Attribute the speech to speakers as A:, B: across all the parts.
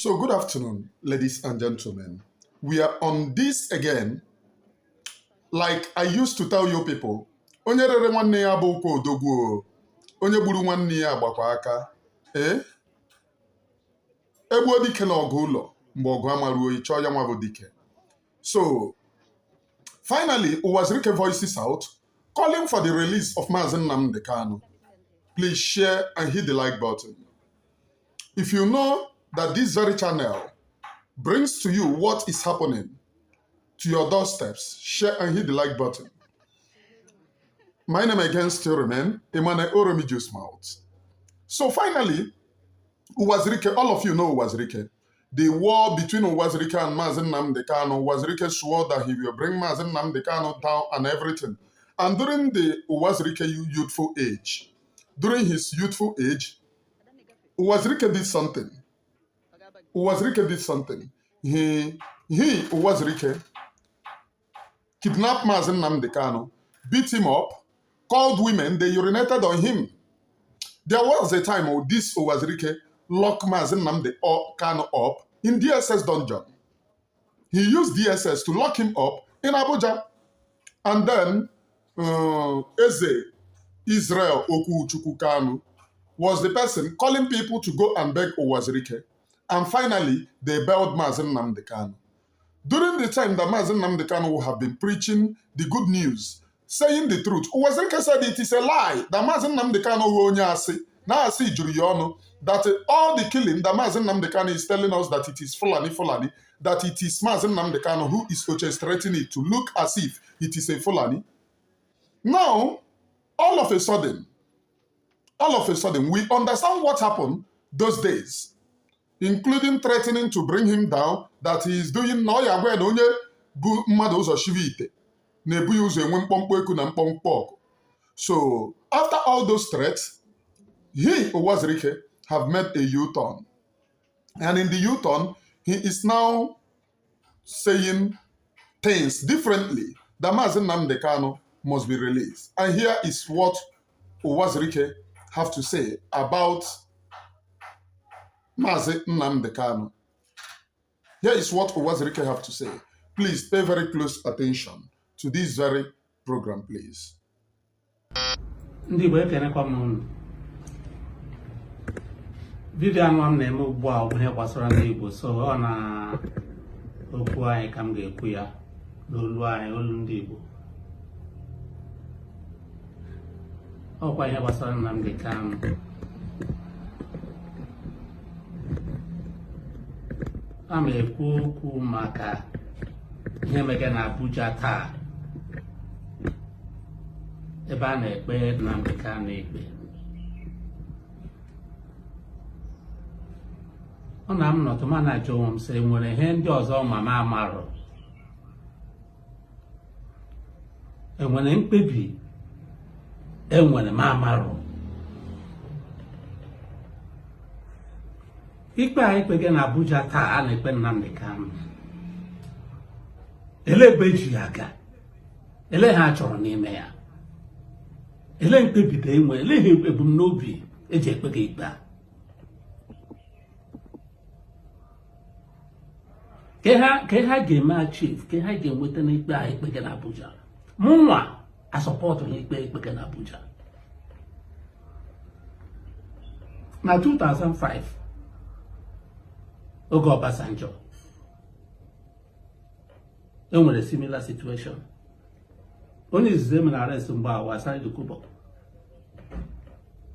A: So, good afternoon, ladies and gentlemen. We are on this again. Like I used to tell you people, onye rere nwanne ya bụ ụkwa odogwu, onye gburu nwanne ya agbakwa aka. Egbuo dike na ọgụ ụlọ mgbe ọgụ amaruo ịchọ ya nwa bụ dike. So, finally, Uwazuruike voices out, calling for the release of Mazi Nnamdi Kanu. Please share and hit the like button. If you know that this very channel brings to you what is happening to your doorsteps, share and hit the like button. My name again still remains Emmanuel Oromijus Mouth. So finally, Uwazuruike, all of you know Uwazuruike. The war between Uwazuruike and Mazi Nnamdi Kanu, Uwazuruike swore that he will bring Mazi Nnamdi Kanu down and everything. And during the Uwazuruike youthful age, Uwazuruike did something. Uwazuruike, kidnapped Mazi Nnamdi Kanu, beat him up, called women, they urinated on him. There was a time when this Uwazuruike locked Mazi Nnamdi Kanu up in DSS dungeon. He used DSS to lock him up in Abuja. And then Eze Israel Okuchukwu Kanu was the person calling people to go and beg Uwazuruike. And finally, they bailed Mazi Nnamdi Kanu. During the time that Mazi Nnamdi Kanu will have been preaching the good news, saying the truth, Uwazuruike said it is a lie that Mazi Nnamdi Kanu will only say, that all the killing that Mazi Nnamdi Kanu is telling us that it is Fulani, that it is Mazi Nnamdi Kanu who is orchestrating it to look as if it is a Fulani. Now, all of a sudden, we understand what happened those days, including threatening to bring him down, that he is doing no ya gwe onye bu mmadụ ụzọ shivite na-ebu ya ụzọ enwe mkpọmkpọ eku na mkpọmkpọ ọgụ. So after all those threats, he, Uwazuruike, have made a U-turn. And in the U-turn, he is now saying things differently. That Mazi Nnamdi Kanu must be released. And here is what Uwazuruike have to say about Mazi Nnamdi Kanu. Here is what Uwazuruike have to say. Please pay very close attention to this very program, please.
B: Vivian nwa m na-eme ugbu a ihe gbasara ndị Igbo, so ọ na okwu anyị ka m ga-ekwu ya n'olu anyị, olu ndị Igbo. Ọkwa ihe gbasara Nnamdi Kanu. A ma ekwu okwu maka ihe mege na Abuja taa, ebe a na-ekpe Nnamdi Kanu ikpe. Ọ na m nọtụ ma na-ajụ onwe m sị, nwere ihe ndị ọzọ mama amarụ, enwere mkpebi enwere m amarụ. Ikpe a ikpege na Abuja taa a na-ekpe Nnamdi Kanu, ele ebe eji ya aga, ele ha chọrọ n'ime ya, ele mkpebi da enwe, ele ha ebumnobi eji ekpege ikpe a. Ka ha ga-eme achieve, ka ha ga-enweta n'ikpe a ikpege na Abuja. Mụnwa asọpọtụ n'ikpe ikpege na Abuja. Na 2005, oge Obasanjo, enwere similar situation. Onye izizi eme na arrest mgbe awa Asari Kubo.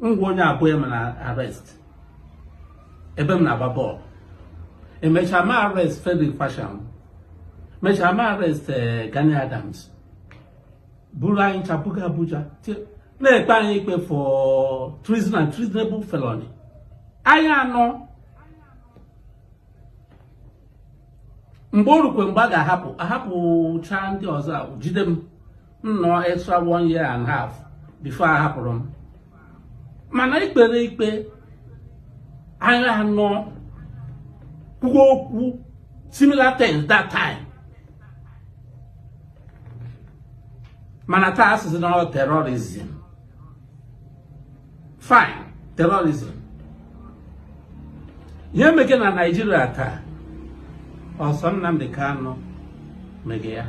B: Ngwa onye abụọ eme na arrest ebe m na-agba bọọlụ. Emecha ma arrest Frederick Fashion, mecha ma arrest Gani Adams, buru anyị chapuga Abuja, na-ekpe anyị ikpe for treason and treasonable felony. Anyị anọ mgbe orukwe mgbe a ga-ahapụ cha ndị ọzọ jide m nọ extra 1 year and a half before ahapụrụ m. Mana ikpere ikpe anyị anọ kwuo similar things that time. Mana taa asịsị na terrorism. Fine, terrorism. ihe mege na Nigeria taa ọsọ Nnamdi Kanu mege ya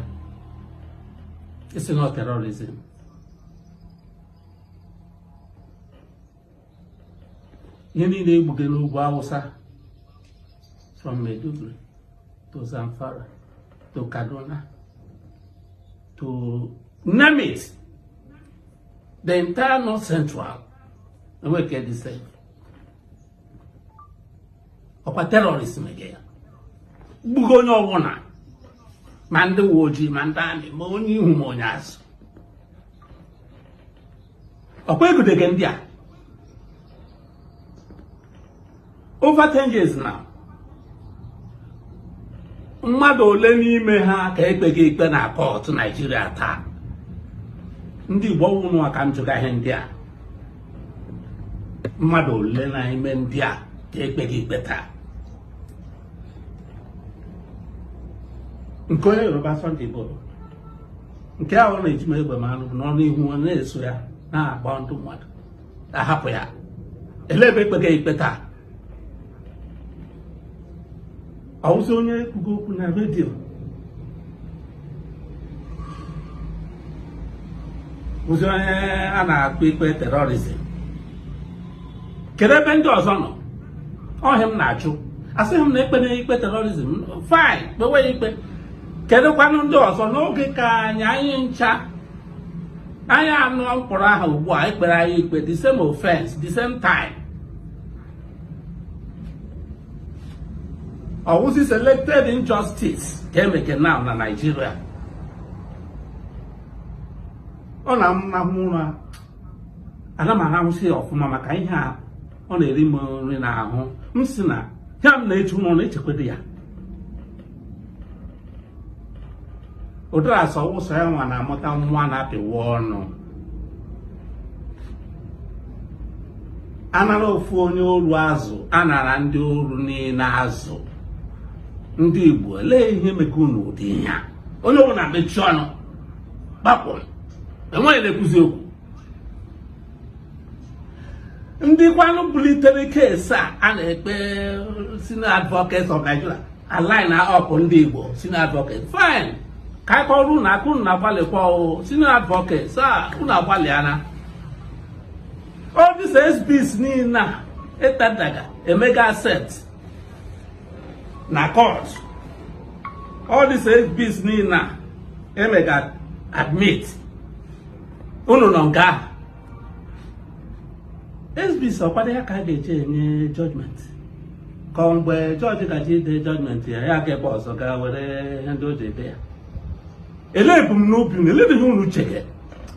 B: isi na terrorism. Ihe niile egbuge n'ugwu Hausa from Maiduguri to Zamfara to Kaduna to name it, the entire North Central, and we get the same. Ọkwa terrorism again. Bugo no wona. Mande woji mandani ma onye ihu ma onye azụ. Ọkwa egudege ndị a. Over 10 years now. Mmadụ ole n'ime ha ka ekpeghị ikpe na court Nigeria taa. Ndị Igbo wụnụ aka njụga ihe ndị a. Mmadụ ole n'ime ndị a ka ekpeghị ikpe taa. Nke onye Yoruba Sunday bụrụ. Nke ahụ na-eji m egbe ma anụ n'ọnụ ihu na-eso ya na-agba ndụ mmadụ. Ahapụ ya. Ele ebe ekpeghị ikpe taa. Ọwụzi onye kwugo okwu na redio ụzi onye a na-akpọ ikpe terrorism. Kedu ebe ndị ọzọ nọ? Ọhịa m na-achụ asịghị m na ikpe terrorism fine kpewe ikpe. Kedu kwanụ ndị ọzọ n'oge ka anyị ncha anyị anụ mkpọrọ aha ugbu a ekpere anyị ikpe the same offense the same time. Ọwụzi selected injustice ka emeke now na Nigeria. Ọ na-amahụ ụra ana m arahụsị ọfụma maka ihe a ọ na-eri m nri n'ahụ. M sị na ya m na-eche ụlọ na-echekwado ya. Ụdịrị asọ ụsọ ya nwa na-amụta nwa na-apịwa ọnụ. Anara ofu onye oru azụ anara ndị oru niile azụ. Ndị Igbo lee ihe meke unu ụdị ihe a. Onye ọbụla na-emechi ọnụ gbapụ enweghị na-ekwuzi okwu. Ndị kwanụ bulitere keesi a na-ekpe senior advocate of Nigeria align up ndị Igbo senior advocate fine ka anyị kọrọ na akụ na agbalịkwa senior advocate unu agbalịana. All these SBs niile etadaga emega accept na court. All these SBs niile emega admit unu nọ nke ahụ. SBs ọkwado ya ka a ga-eche enye judgment ka mgbe jọji gaji ide judgment ya ga ebe ọzọ ga were ndị o ji ede ya. Ele ebumnobi unu eledeghị unu cheke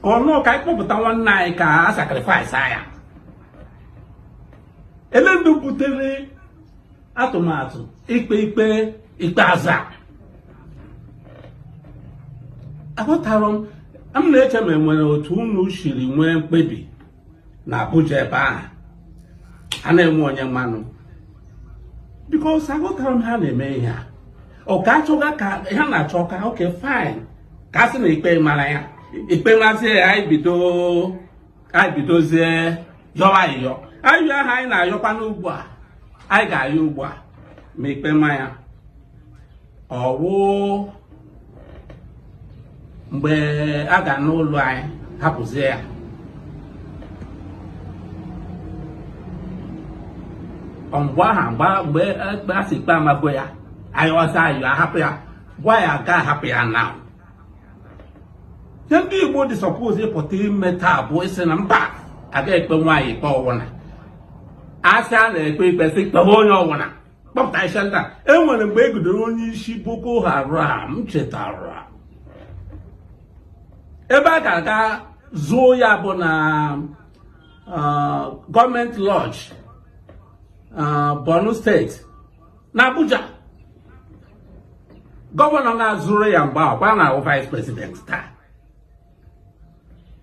B: ka ọnụ ka anyị kpọpụta nwanne anyị ka a sacrifice ya. Ele ndị butere atụmatụ ikpe aza. Aghọtara m na-eche ma enwere otu unu shiri nwee mkpebi na Abuja ebe ahụ a na-enwe onye mmanụ. Because aghọtara m ha na-eme ihe a. Ọ ka achọga ka ha na-achọ ka okay fine ka a sị na ikpe mara ya. Ikpe mazie ya anyị bidozie yọwa ayịyọ. Ayịyọ ahụ anyị na-ayọkwa n'ugbu a anyị ga-ayọ ugbu a ma ikpe ma ya. Ọwụ mgbe a ga n'ụlọ anyị hapụzie ya. Mgbe a sị ikpe amago ya anyị ọzọ ayọ ahapụ ya gwa ya ga ahapụ ya na. Ndị Igbo dị suppose ịpụta ime taa bụ isi na mba aga ekpe nwaanyị ikpe ọwụna. Asị a na-ekpe ikpe sị kpewe onye ọwụna kpọpụta isi nta. Enwere mgbe egidere onye isi Boko Haram chetara ebe a ga-aga zuo ya bụ na gọọmenti lodge Borno steeti na Abuja. Gọvanọ na-azụrụ ya mgbe akwa na vice president taa.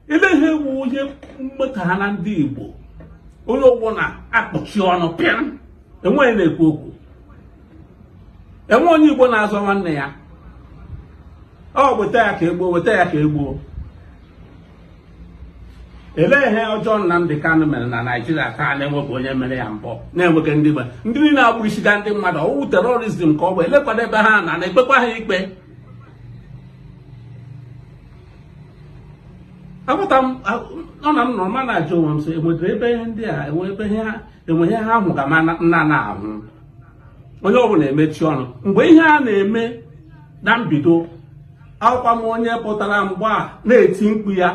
B: Ile ihe ewu onye mmeta ha na ndị Igbo onye ụgbọ na-akpọchi ọnụ pịam enweghị na-ekwu okwu. Enwe onye Igbo na-azọ nwanne ya ọ weta ya ka egbuo. ele ihe ọjọọ Nnamdi Kanu mere na Naịjirịa taa na-enweghị onye mere ya mbọ na-enweghị ndị mmadụ ndị niile na-agbụ isiga ndị mmadụ ọwụ terorizm ka ọ bụ elekwado ebe ha na-ekpekwa ha ikpe agbata m ọ na m nọrọ ma na-ajụ onwe m so enwedere ebe ihe ndị a enwe ihe ha ahụ ga ma nna na-ahụ onye ọbụla emechi ọnụ mgbe ihe a na-eme na mbido akwụkwa m onye pụtara mgbe a na-eti mkpu ya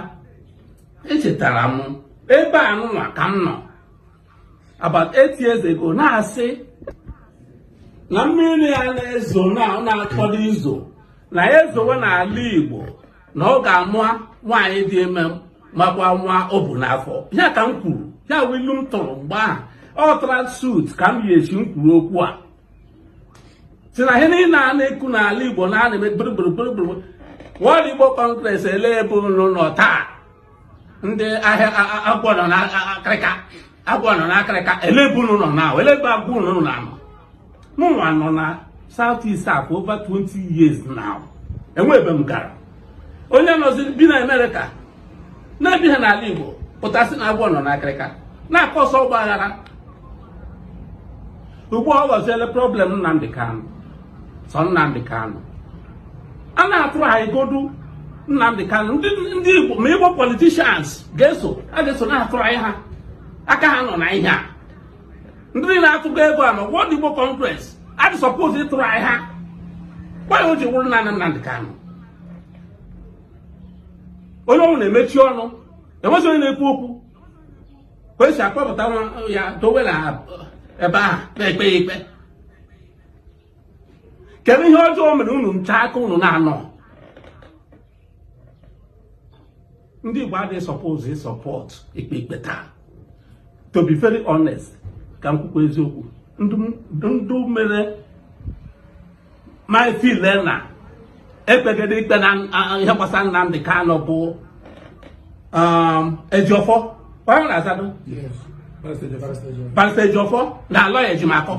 B: echetara m ebe a nụnwa ka m nọ about 8 years ago na-asị na mmiri ya na-ezo na-akpọrọ izo na ya ezowe n'ala Igbo na ọ ga-amụ nwaanyị dị ime makwa nwa o bu n'afọ ya ka m kwuru ya wilu m tụrụ mgbe ahụ ọ tara suit ka m yi echi m kwuru okwu a si na ihe niile a na-ekwu n'ala Igbo na a na-eme gburugburu World Igbo Congress ele ebe unu nọ taa ndị ahịa agwọ nọ n'akịrịka ele ebe unu nọ na ele ebe agwọ unu na anọ mụnwa nọ na South East for over 20 years now enwe ebe m gara onye nọzi bi na Amerịka na-ebighị n'ala Igbo pụtasị na agwọ nọ n'akịrịka na-akọsọ ọgba aghara ugbu ọ ghọziele problem Nnamdi Kanu sọ Nnamdi Kanu a na-atụrụ anyị godu Nnamdi Kanu ndị Igbo ma Igbo politicians a ga-eso na-atụrụ anyị ha aka ha nọ na ihe a ndị na-atụgo ego a na World Igbo Congress adị suppose ịtụrụ anyị ha gwa ya o ji wụrụ naanị Nnamdi Kanu onye ọnwụ na-emechi ọnụ enwezi onye na-ekwu okwu ka esi akpọpụta ya dowe na ebe ahụ na-ekpe ya ikpe kedu ihe ọjọọ mere unu ncha aka unu na-anọ ndị Igbo adịghị suppose support ikpe taa to be very honest ka m kwukwa eziokwu ndụ mere my feel na ekpegide ikpe na ihe gbasara Nnamdi Kanu bụ Ejiofor onye na-azado Barrister Ejiofor na lawyer Ejimakọ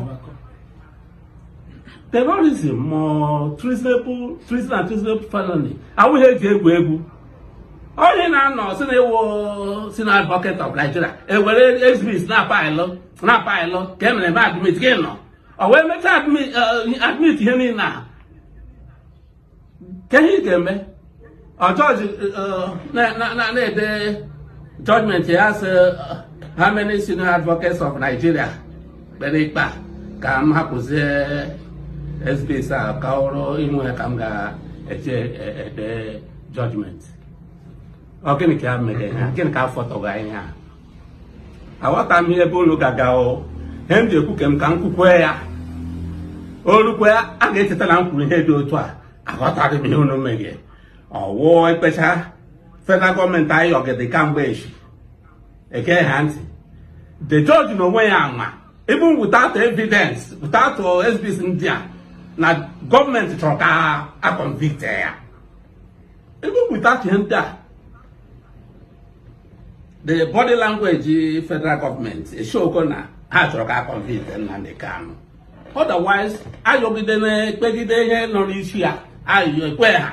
B: terrorism ma treason and treasonable felony awụghị eji egwu onye na-anọ si na ewu senior advocate of Nigeria ewere exhibits na-apaịlụ ka emere ebe admit gị nọ o wee mechaa admit ihe niile a ka ihe ị ga-eme jọji na-ede judgment ya sị how many senior advocates of Nigeria kpere ikpe ka m hapụzie SBS a ka ọrụ inwe ka m ga-eche ede judgment ọ gịnị ka ya mere ha gịnị ka afọtọga ihe a aghọta m ihe ebe unu ga-aga ihe m ji ekwu ka m kwukwe ya olukwe a ga-echeta na m kwuru ihe dị otu a aghọtaghị m ihe unu meghe ọwụ ekpecha federal gọọmenti anyị ọgede kamgbe echi eke ha ntị the judge na onwe ya anwa even without evidence without SBS ndị a na gọọmenti chọrọ ka a convict ya even without ihe ndị a the body language federal government eshoko na ha chọrọ ka a convict Nnamdi Kanu otherwise ayọgide na ekpegide ihe nọ n'isi ya ayọ ekwe ha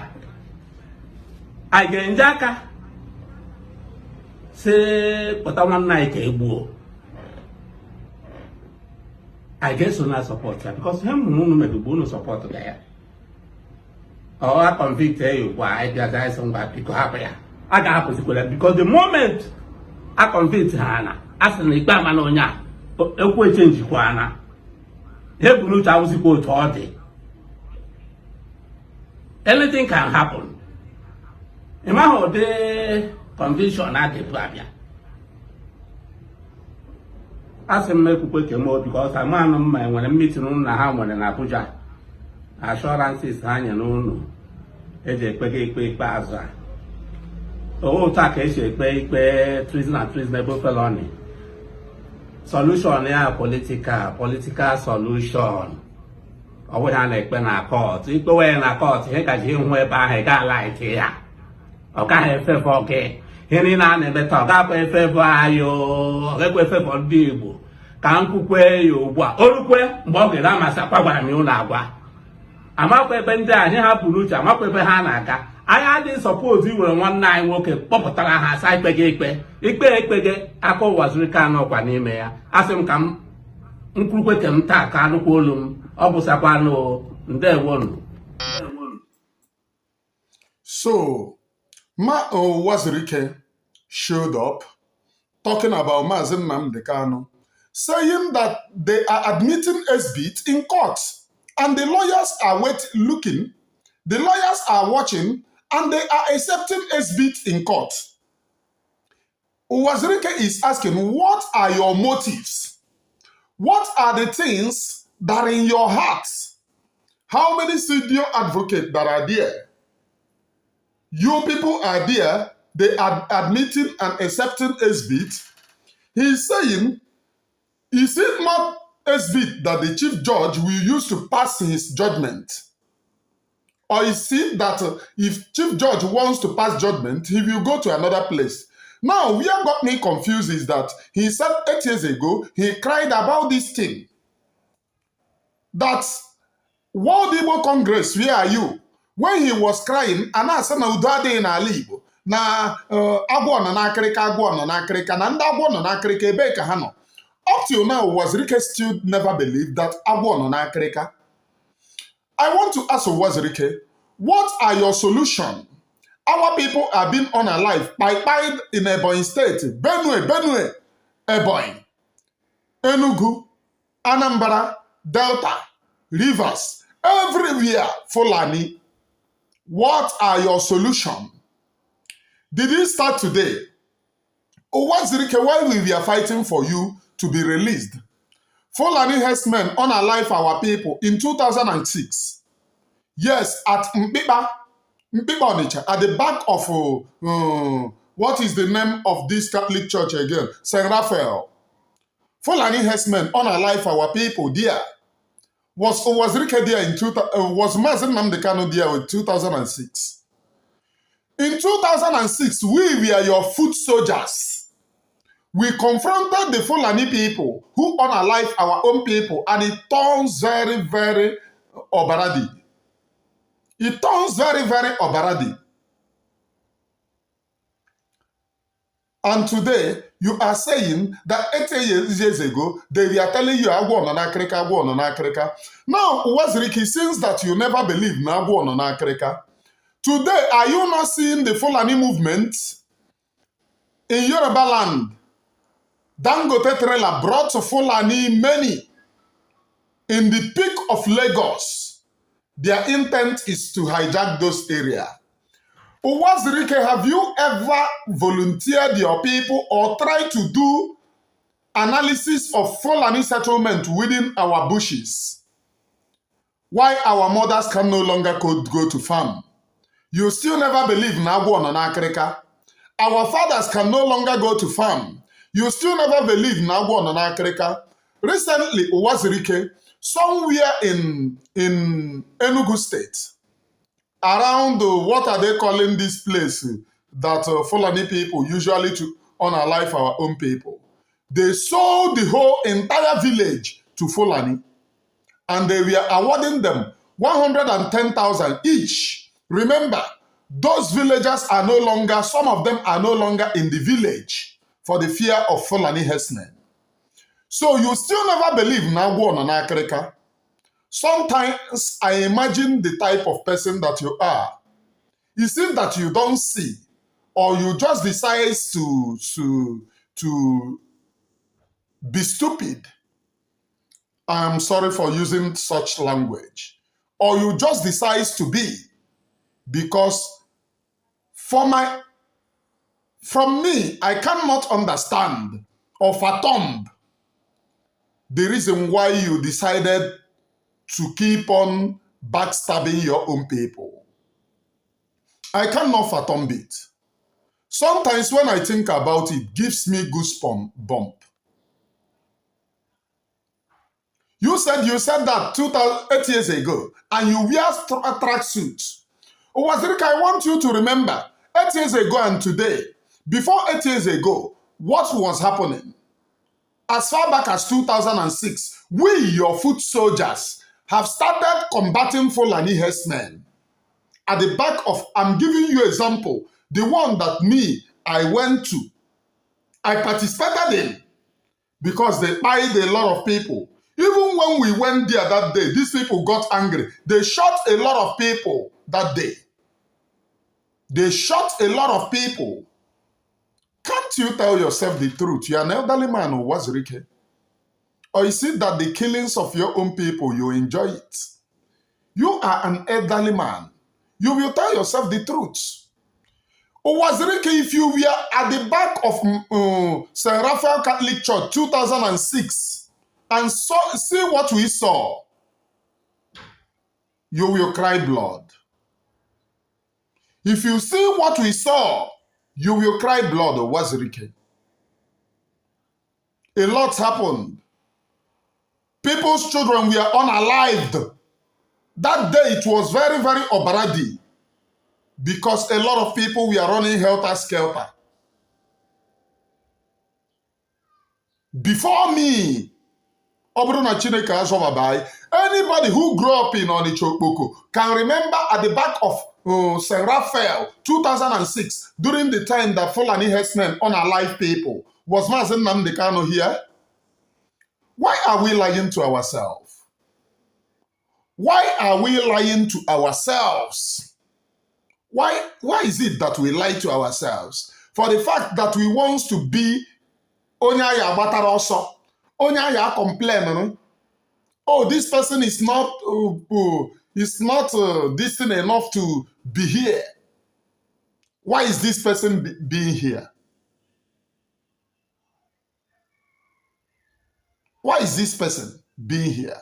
B: anyị ga-enye aka si kpọta nwanne anyị ka egbuo anyị ga-eso na support ya because ihe mụrụ unu megugbo unu support ga ya ọ a convict ya ugbu a anyị bịaza anyị sị ngwa biko hapụ ya a ga-ahapụzikwara ya because the moment a convict ha na a sị na ikpe ama na onye a ekwu echenjikwa na ihe bụ n'uche awụzikwa otu ọ dị anything can happen ịmaghị ụdị conviction adịbụ abịa a sị m ekwukwe kemo because amanụ mma enwere meeting na ha nwere na Abuja assurances ha nye n'ụlọ eji ekpega ikpe ikpeazụ a otu a ka esi ekpe ikpe treason and treasonable felony solution ya political solution ọ bụghị a na-ekpe na court ikpe wee na court ihe ka ji ịhụ ebe ahụ ị ga-ala ike ya ọ gaghị efefọ gị ihe niile a na-emeta ọ ga-akwa efefọ anyị ọ ga-ekwe efefọ ndị Igbo ka m kwukwe ya ugbu a orukwe mgbe ọ ga-ere amasị akwa gwara m ụlọ agwa amakwa ebe ndị a ihe ha pụrụ uche amakwa ebe ha na-aga anyị adịghị suppose iwere nwanne anyị nwoke kpọpụtara ha asa ikpe ekpege aka Uwazuruike anọkwa n'ime ya. Asị m ka m nkwurukwe ke m taa ka anụkwa olu m ọ bụsakwanụ ndewonu.
A: So Uwazuruike showed up talking about Mazi Nnamdi Kanu, saying that they are admitting SBT in court and the lawyers are looking, the lawyers are watching, and they are accepting SBT in court. Uwazuruike is asking, what are your motives? What are the things that are in your heart? How many studio advocates that are there? You people are there, they are admitting and accepting SBT. He's saying, is it not SBT that the chief judge will use to pass his judgment? Or is it that if chief judge wants to pass judgment, he will go to another place? Now, what got me confused is that he said 8 years ago, he cried about this thing. That World Igbo Congress, where are you? When he was crying, and I said, na udade in Alibo, na agwo na nakrika, na nda agwo na nakrika ebe ka hano. Up till now, Uwazuruike still never believed that agwo na nakrika. I want to ask Uwazuruike, what are your solutions? Our people are being unalive by in Ebonyi State, Benue, Ebonyi, Enugu, Anambra, Delta, Rivers, everywhere, Fulani. What are your solutions? Did it start today? Uwazuruike, while we were fighting for you to be released, Fulani herdsmen unalive our people in 2006. Yes, at Mpipa Onitsha, at the back of, what is the name of this Catholic church again? St. Raphael. Fulani herdsmen unalive our people there. Was Uwazuruike there was Mazi Nnamdi Kanu there in 2006? In 2006, we were your foot soldiers. We confronted the Fulani people who unalive our own people, and it turns very, very obaradi. It turns very, very obaradi. And today, you are saying that 8 years ago, they were telling you, Agwo no nakrika, Agwo no nakrika. Now, Uwazuruike, since that you never believed in Agwo no nakrika, today, are you not seeing the Fulani movement in Yoruba land? Dangote trailer brought Fulani many in the peak of Lagos. Their intent is to hijack those areas. Uwazuruike, have you ever volunteered your people or tried to do analysis of Fulani settlement within our bushes? Why our mothers can no longer go to farm? You still never believe in Agwo no nakrika. Our fathers can no longer go to farm. You still never believe in Agwo no nakrika. Recently, Uwazuruike, somewhere in Enugu State, around what are they calling this place that Fulani people usually to unalive our own people? They sold the whole entire village to Fulani, and they were awarding them 110,000 each. Remember, those villagers are no longer, some of them are no longer in the village for the fear of Fulani herdsmen. So you still never believe in Agwo no nakrika. Sometimes I imagine the type of person that you are. Is it that you don't see, or you just decide to be stupid? I'm sorry for using such language. Or you just decide to be, because from me, I cannot understand or fathom the reason why you decided to keep on backstabbing your own people. I cannot fathom it. Sometimes when I think about it, it gives me goosebump. You said that 8 years ago, and you wear a tracksuit. Uwazuruike, I want you to remember, 8 years ago and today, before 8 years ago, what was happening? As far back as 2006, we, your foot soldiers, have started combating Fulani herdsmen. At the back of, I'm giving you example, the one that I went to, I participated in, because they paid a lot of people. Even when we went there that day, these people got angry. They shot a lot of people that day. They shot a lot of people. Can't you tell yourself the truth? You're an elderly man, Uwazuruike. Or is it that the killings of your own people, you enjoy it? You are an elderly man. You will tell yourself the truth. Uwazuruike, if you were at the back of St. Raphael Catholic Church 2006 and see what we saw, you will cry blood. If you see what we saw, you will cry blood, Uwazuruike. A lot happened. People's children were unalived. That day it was very, very obaradi, because a lot of people were running helter-skelter. Before me, anybody who grew up in Onichokpoko can remember at the back of St. Raphael 2006, during the time that Fulani herdsmen unalive people. Was Mazi Nnamdi Kanu here? Why are we lying to ourselves? Why are we lying to ourselves? Why is it that we lie to ourselves? For the fact that we want to be Onyaya Bataroso, Onyaya complain. Oh, this person is not decent enough to be here. Why is this person being here? Why is this person being here?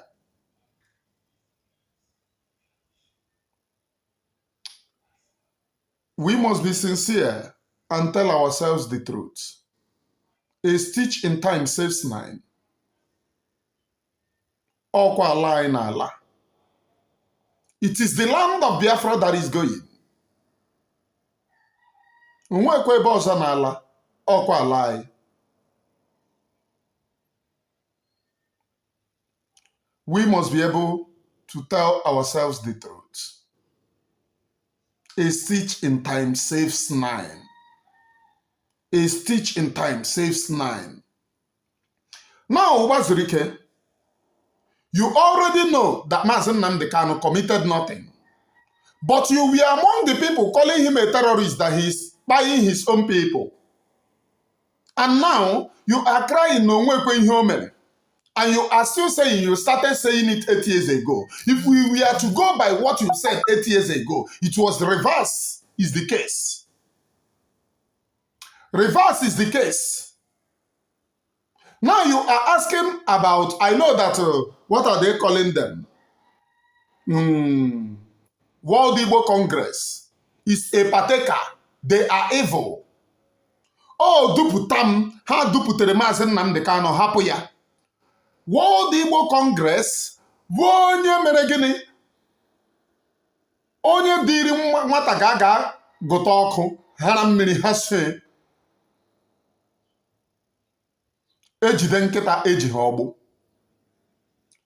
A: We must be sincere and tell ourselves the truth. A stitch in time saves 9. Okwa ala in ala. It is the land of Biafra that is going. Nwekwe ebe ọzọ n'ala, okwa ala anyị. We must be able to tell ourselves the truth. A stitch in time saves 9. A stitch in time saves 9. Now, Uwazuruike, you already know that Mazi Nnamdi Kanu committed nothing. But you were among the people calling him a terrorist, that he is spying his own people. And now, you are crying no nwekwe ihe o mere. And you are still saying, you started saying it 8 years ago. If we were to go by what you said 8 years ago, it was the reverse is the case. Reverse is the case. Now you are asking about, I know that, what are they calling them? World Igbo Congress is a partaker. They are evil. Oh, duputam, ha duputere Mazi Nnamdi Kanu hapụ ya. World Igbo Congress bụ onye mere gịnị? Onye dịrị nwata ga gụta ọkụ, hara mmiri ha see. Ejide nkịta eji ha ọgbụ.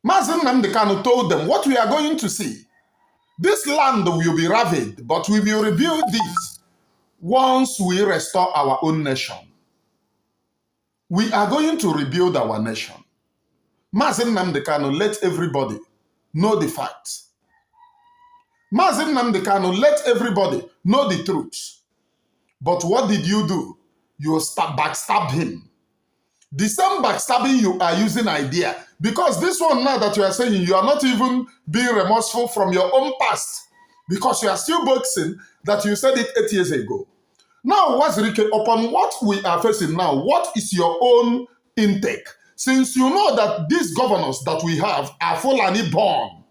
A: Mazi Nnamdi Kanu told them what we are going to see. This land will be ravaged, but we will rebuild this once we restore our own nation. We are going to rebuild our nation. Mazi Nnamdi Kanu let everybody know the facts. Mazi Nnamdi Kanu let everybody know the truth. But what did you do? You backstabbed him. The same backstabbing you are using idea. Because this one now that you are saying, you are not even being remorseful from your own past. Because you are still boxing that you said it 8 years ago. Now, Uwazuruike, upon what we are facing now, what is your own intake? Since you know that these governors that we have are Fulani born,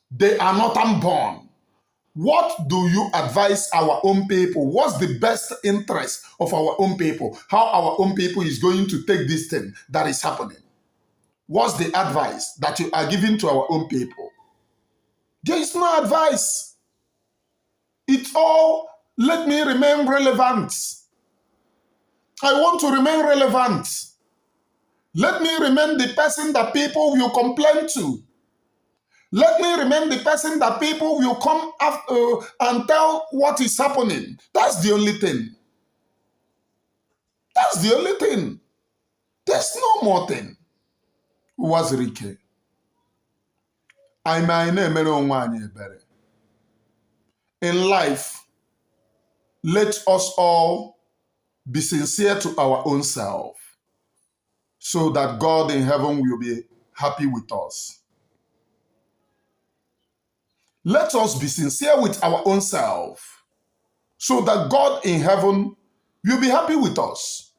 A: they are not unborn. What do you advise our own people? What's the best interest of our own people? How our own people is going to take this thing that is happening? What's the advice that you are giving to our own people? There is no advice. It's all, let me remain relevant. I want to remain relevant. Let me remain the person that people will complain to. Let me remain the person that people will come after and tell what is happening. That's the only thing. That's the only thing. There's no more thing. Uwazuruike. In life, let us all be sincere to our own self so that God in heaven will be happy with us. Let us be sincere with our own self so that God in heaven will be happy with us.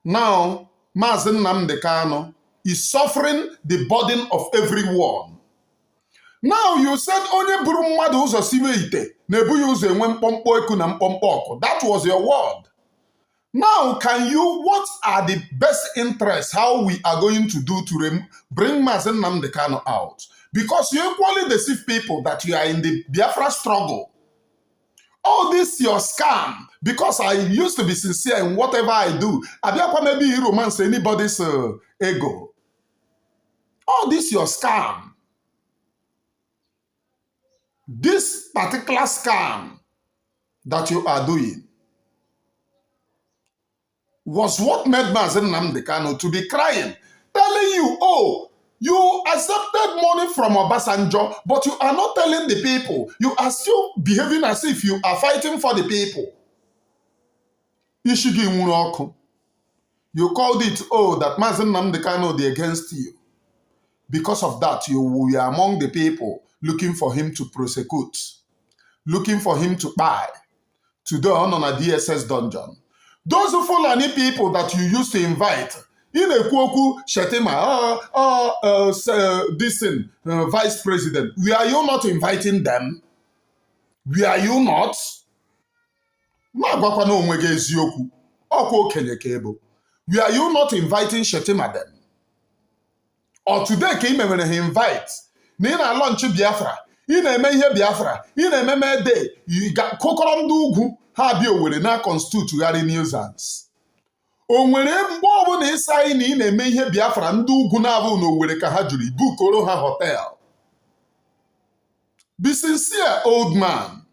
A: Now, Mazi Nnamdi Kanu is suffering the burden of everyone. Now you said onye buru mmadụ ụzọ siwe ite na-ebu ya ụzọ enwe mkpọmkpọ eku na mkpọmkpọ ọkụ. That was your word. Now, what are the best interests, how we are going to do to bring Mazi Nnamdi Kanu out? Because you equally deceive people that you are in the Biafra struggle. All this your scam, because I used to be sincere in whatever I do. Abiakwa maybe romance anybody's ego. All this your scam. This particular scam that you are doing was what made Mazi Nnamdi Kanu to be crying, telling you, oh, you accepted money from Obasanjo, but you are not telling the people. You are still behaving as if you are fighting for the people. You called it, oh, that Mazi Nnamdi Kanu is against you. Because of that, you were among the people looking for him to prosecute, looking for him to buy, to do on a DSS dungeon. Those Fulani people that you used to invite, in a Kwoku, Shetima, this thing, vice president, were you not inviting them? Were you not? Were you not inviting Shetima then? Or today came when he invites, Nina launch Biafra, in a may Biafra, in a meme day, you got Kokoram Dugu, Habio with a constitute to Gary nuisance. O nwere mgbe na ịsa anyị na ị na-eme ihe Biafra ndị ugwu na-abụ n'Owerri ka ha jụrụ ibukoro ha hotel. Be sincere, old man.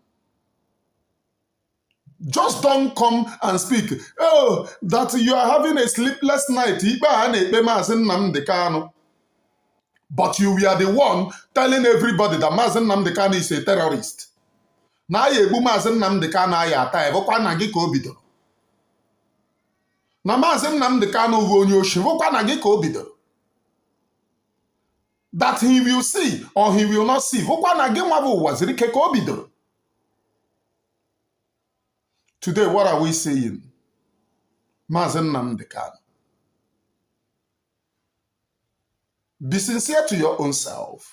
A: Just don't come and speak. Oh, that you are having a sleepless night. Ikpe a na-ekpe Mazi Nnamdi Kanu. But you were the one telling everybody that Mazi Nnamdi Kanu is a terrorist. Na ya egbu Mazi Nnamdi Kanu aya ata ebụkwa na gị ka o bidoro. Na Mazi Nnamdi Kanu bụ onye oshi bụkwa na gị ka o bidoro. That he will see or he will not see bụkwa na gị nwa bụ Uwazuruike ka o bidoro. Today, what are we saying? Mazi Nnamdi Kanu. Be sincere to your own self.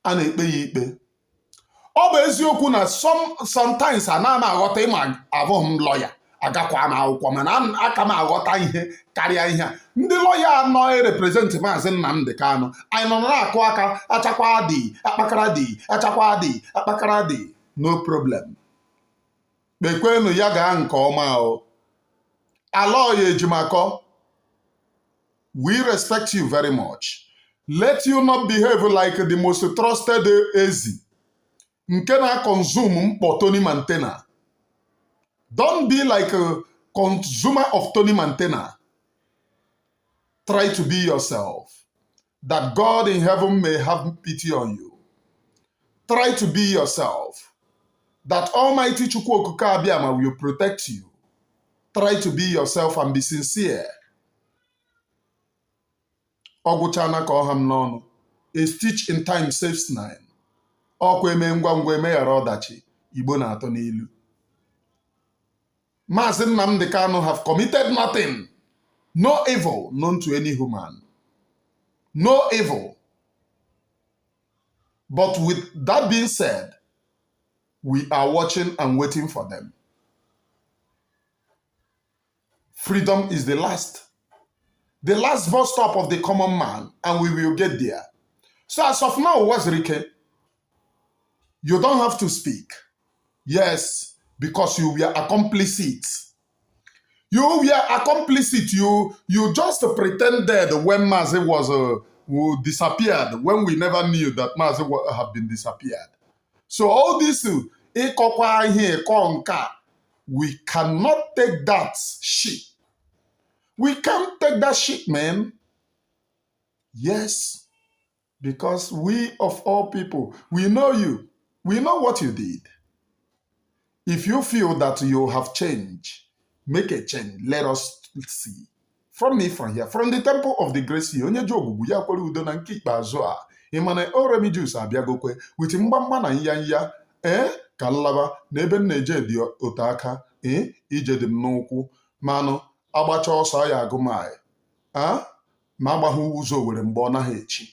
A: A na-ekpe ya ikpe. Ọ bụ eziokwu na sometimes ana m aghọta ịma abụ m lọya agakwa m akwụkwọ mana aka m aghọta ihe karịa ihe a. Ndị lọya anọ represent Mazi Nnamdi Kanu anyị nọ na-akụ aka achakwa dị akpakara dị achakwa dị akpakara dị. No problem. Kpekwenu ya gaa nke ọma o. Aloya Ejimakọ, we respect you very much. Let you not behave like the most trusted ezi. Nke na-consume mkpọ Tony Mantena. Don't be like a consumer of Tony Mantena. Try to be yourself, that God in heaven may have pity on you. Try to be yourself, that Almighty Chukwu Okuke Abiama will protect you. Try to be yourself and be sincere. Ọgwụchana ka ọha m n'ọnụ. A stitch in time saves 9. Ọkwa eme ngwa ngwa emeghara ọdachi, Igbo na-atọ n'ilu. Mazi Nnamdi Kanu have committed nothing, no evil known to any human. No evil. But with that being said, we are watching and waiting for them. Freedom is the last bus stop of the common man, and we will get there. So as of now, Uwazuruike, you don't have to speak. Yes, because you were accomplices. You were complicit. You just pretended when Mazi was disappeared, when we never knew that Mazi had been disappeared. So all this, we cannot take that shit. We can't take that shit, man. Yes, because we of all people, we know you. We know what you did. If you feel that you have changed, make a change. Let us see. From me from here, from the temple of the grace, onye ji ogbugbu ya kwere udo na nke ikpeazụ a, ị ma na Oremi Juice abịagokwe wit mgbamgba na nyanya ka nlaba na ebe m na-eje dị ote aka ije dị m n'ụkwụ manụ agbacha ọsọ ya agụmanyị ma agbaghị ụzọ Owere mgbe ọ naghị echi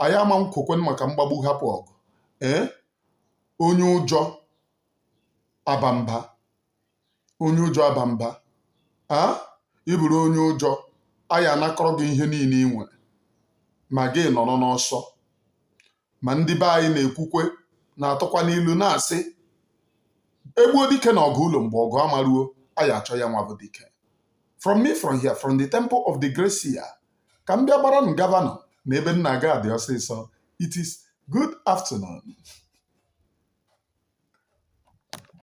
A: anyị ama m kwokwen maka mgbagbu hapụ ọgụ onye ụjọ abamba ịbụrụ onye ụjọ anyị anakọrọ gị ihe niile ị nwere ma gị nọrọ n'ọsọ ma ndị be anyị na-ekwukwe na-atọkwa n'ilu na-asị egbuo dike na ọgụ ụlọ mgbe ọgụ amaruo anyị achọ ya nwa bụ dike. From me from here, from the temple of the Gracia, ka m bịa gbara m gọvanọ na ebe m na-aga dị ọsịsọ. It is good afternoon.